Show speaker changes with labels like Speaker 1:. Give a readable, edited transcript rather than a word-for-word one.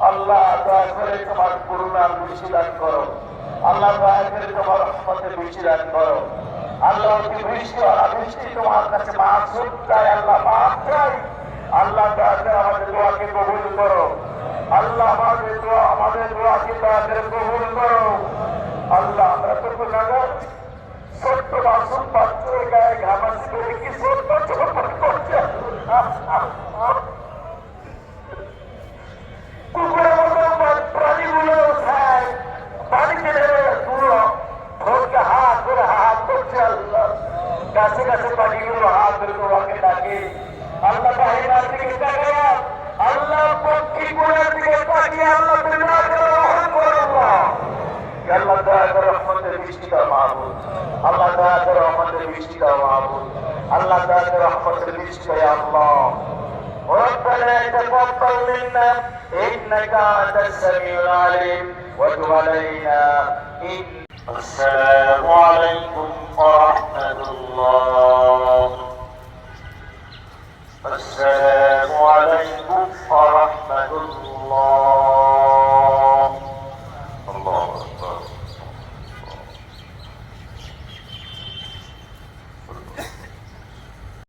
Speaker 1: আল্লাহ দয়া করে তোমার করুণার বৃষ্টি দান করো। আল্লাহ দয়া করে তোমার রহমতের বৃষ্টি দান করো। আল্লাহ অতিবৃষ্টি অনাবৃষ্টি তোমার কাছে মাসুদ চাই, আল্লাহ মাফ চাই। আল্লাহ দয়া করে আমাদের দোয়াকে কবুল করো। আল্লাহ আমাদের দোয়াকে দয়া করে কবুল করো। আল্লাহ আমরা তো গুনাহগার, ছোট্ট মাসুম বাচ্চার গায়ে ঘামাচি করে কি ছোট্ট ছোট করছে। কুকুরের মতো প্রাণীগুলো খায়, পানিতে নেমে পুরো ভোরকে হাত করে হাত করছে। আল্লাহ কাছে কাছে পানিগুলো হাত ধরে তোমাকে ডাকে। আল্লাহ বাহিনার দিকে তাকিয়ে, আল্লাহ পক্ষীগুলোর দিকে তাকিয়ে আল্লাহ তুমি না করে রহম করো। আল্লাহ দয়া করে রহমতের বৃষ্টি দাও মাহবুব। আল্লাহ দয়া করে রহমতের বৃষ্টি দাও মাহবুব। আল্লাহ দয়া করে রহমতের বৃষ্টি দাও আল্লাহ। ربنا تقبل منا إنك أنت السميع العليم وتب علينا. السلام عليكم ورحمة الله. السلام